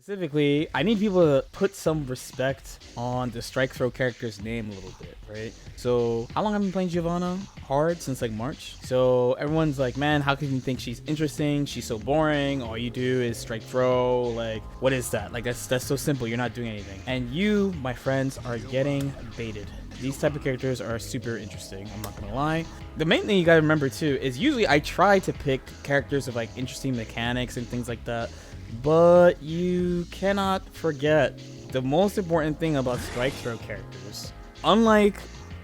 Specifically, I need people to put some respect on the strike throw character's name a little bit, right? So, how long have I been playing Giovanna? Hard since like March. So everyone's like, man, how can you think she's interesting? She's so boring. All you do is strike throw. Like, what is that? Like, that's so simple. You're not doing anything. And you, my friends, are getting baited. These type of characters are super interesting, I'm not gonna lie. The main thing you gotta remember too is usually I try to pick characters with like interesting mechanics and things like that, but you cannot forget the most important thing about strike throw characters. Unlike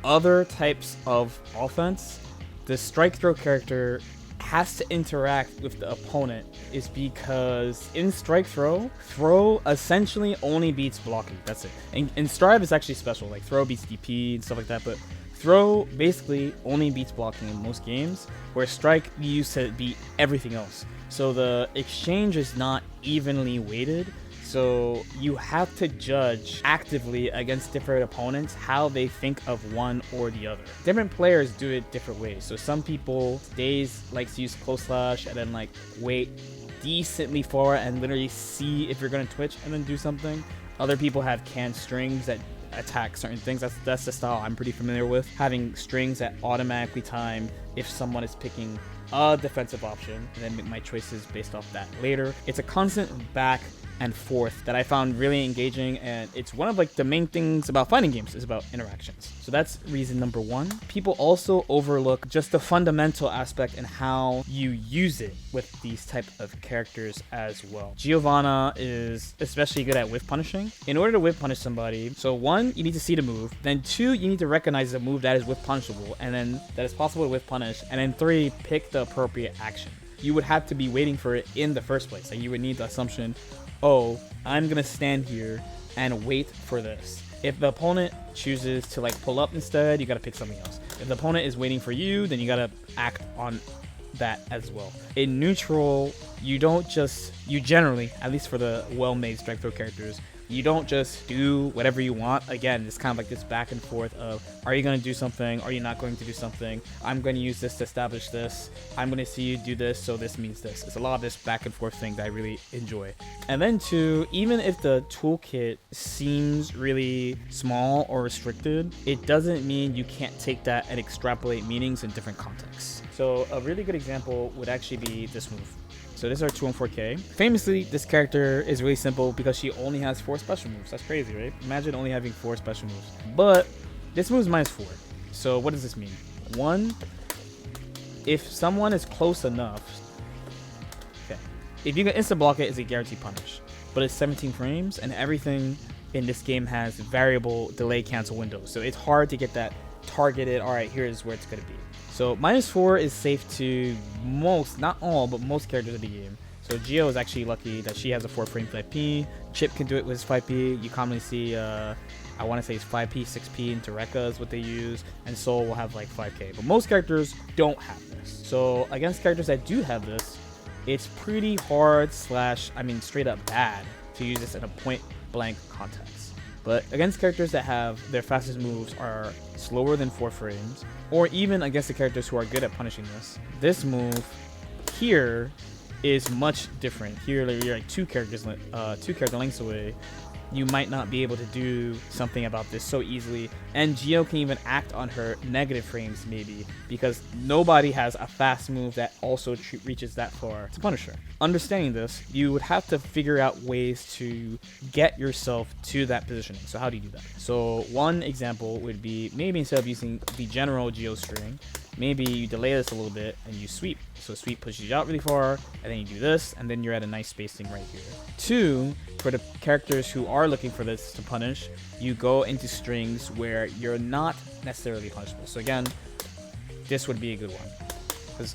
other types of offense, the strike throw character has to interact with the opponent is because in strike throw essentially only beats blocking. That's it. And strive is actually special, like throw beats DP and stuff like that, but throw basically only beats blocking in most games, where strike you use to beat everything else. So the exchange is not evenly weighted. So you have to judge actively against different opponents how they think of one or the other. Different players do it different ways. So some people, Days likes to use close slash and then like wait decently far and literally see if you're gonna twitch and then do something. Other people have canned strings that attack certain things. That's the style I'm pretty familiar with. Having strings that automatically time if someone is picking a defensive option and then make my choices based off that later. It's a constant back and forth that I found really engaging, and it's one of like the main things about fighting games is about interactions. So that's reason number one. People also overlook just the fundamental aspect and how you use it with these type of characters as well. Giovanna is especially good at whiff punishing. In order to whiff punish somebody, so one, you need to see the move, then two, you need to recognize the move that is whiff punishable and then that is possible to whiff punish, and then three, pick the appropriate action. You would have to be waiting for it in the first place. Like you would need the assumption, oh, I'm gonna stand here and wait for this. If the opponent chooses to like pull up instead, you gotta pick something else. If the opponent is waiting for you, then you gotta act on that as well. In neutral, you generally, at least for the well-made strike throw characters, you don't just do whatever you want. Again, it's kind of like this back and forth of, are you going to do something? Are you not going to do something? I'm going to use this to establish this. I'm going to see you do this, so this means this. It's a lot of this back and forth thing that I really enjoy. And then two, even if the toolkit seems really small or restricted, it doesn't mean you can't take that and extrapolate meanings in different contexts. So a really good example would actually be this move. So this is our 2-on-4K. Famously, this character is really simple because she only has 4 special moves. That's crazy, right? Imagine only having 4 special moves. But this move is -4. So what does this mean? One, if someone is close enough, okay, if you can instant block it, it's a guaranteed punish. But it's 17 frames, and everything in this game has variable delay cancel windows. So it's hard to get that targeted, all right, here's where it's going to be. So -4 is safe to most, not all, but most characters of the game. So Geo is actually lucky that she has a 4-frame 5P. Chip can do it with his 5P. You commonly see, I want to say it's 5P, 6P, and Toreka is what they use. And Soul will have like 5K. But most characters don't have this. So against characters that do have this, it's pretty hard / straight up bad to use this in a point blank context. But against characters that have their fastest moves are slower than 4 frames, or even against the characters who are good at punishing this move here is much different. Here you're like 2 character lengths away. You might not be able to do something about this so easily, and Geo can even act on her negative frames maybe, because nobody has a fast move that also reaches that far to punish her. Understanding this, you would have to figure out ways to get yourself to that positioning. So how do you do that? So one example would be maybe instead of using the general Geo string, maybe you delay this a little bit and you sweep. So sweep pushes you out really far, and then you do this, and then you're at a nice spacing right here. Two, for the characters who are looking for this to punish, you go into strings where you're not necessarily punishable. So again, this would be a good one, because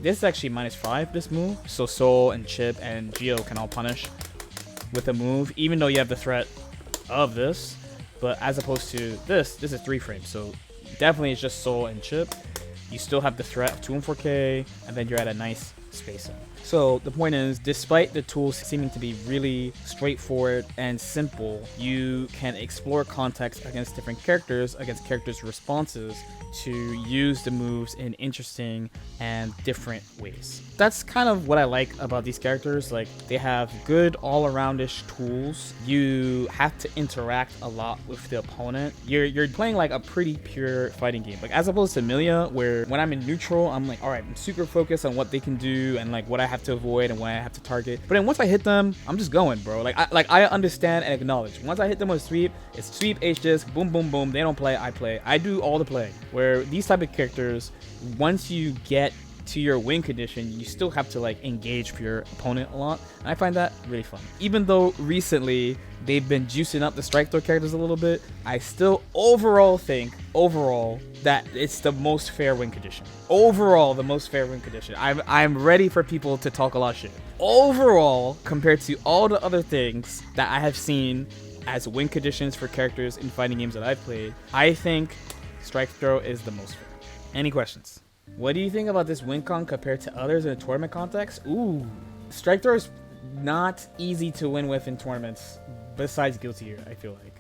this is actually -5, this move. So Soul and Chip and Geo can all punish with a move, even though you have the threat of this. But as opposed to this is 3 frames. So definitely it's just Soul and Chip. You still have the threat of 2-on-4K, and then you're at a nice spacing. So the point is, despite the tools seeming to be really straightforward and simple, you can explore context against different characters, against characters' responses, to use the moves in interesting and different ways. That's kind of what I like about these characters. Like, they have good all-around-ish tools. You have to interact a lot with the opponent. You're playing like a pretty pure fighting game. Like, as opposed to Amelia, where when I'm in neutral, I'm like, all right, I'm super focused on what they can do and like what I have to avoid and what I have to target. But then once I hit them, I'm just going, bro. I understand and acknowledge. Once I hit them with sweep, it's sweep, H disc, boom, boom, boom. They don't play, I play. I do all the playing. Where these type of characters, once you get to your win condition, you still have to like engage for your opponent a lot, and I find that really fun. Even though recently they've been juicing up the strike throw characters a little bit, I still overall think that it's the most fair win condition. Overall, the most fair win condition. I'm ready for people to talk a lot of shit. Overall, compared to all the other things that I have seen as win conditions for characters in fighting games that I've played, I think strike throw is the most fair. Any questions? What do you think about this win con compared to others in a tournament context? Ooh, strike throw is not easy to win with in tournaments, besides Guilty Gear, I feel like.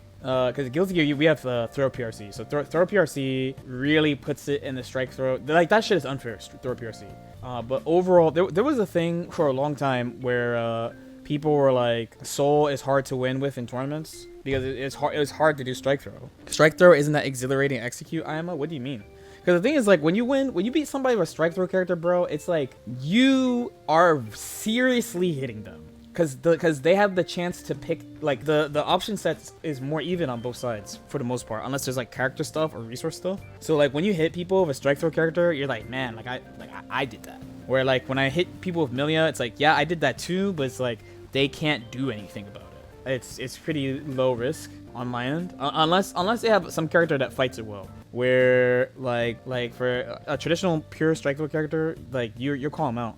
Because Guilty Gear, we have throw PRC. So throw PRC really puts it in the strike throw. Like, that shit is unfair, throw PRC. But overall, there was a thing for a long time where people were like, Soul is hard to win with in tournaments because it was hard to do strike throw. Strike throw isn't that exhilarating to execute, Ayama? What do you mean? Because the thing is, like, when you beat somebody with a strike throw character, bro, it's like you are seriously hitting them. Because they have the chance to pick, like, the option set is more even on both sides for the most part, unless there's like character stuff or resource stuff. So like when you hit people with a strike throw character, you're like, man, I did that. Where like when I hit people with Milia, it's like, yeah, I did that too, but it's like they can't do anything about it. It's pretty low risk on my end, unless they have some character that fights it well. Where like for a traditional pure strike throw character, like you call them out.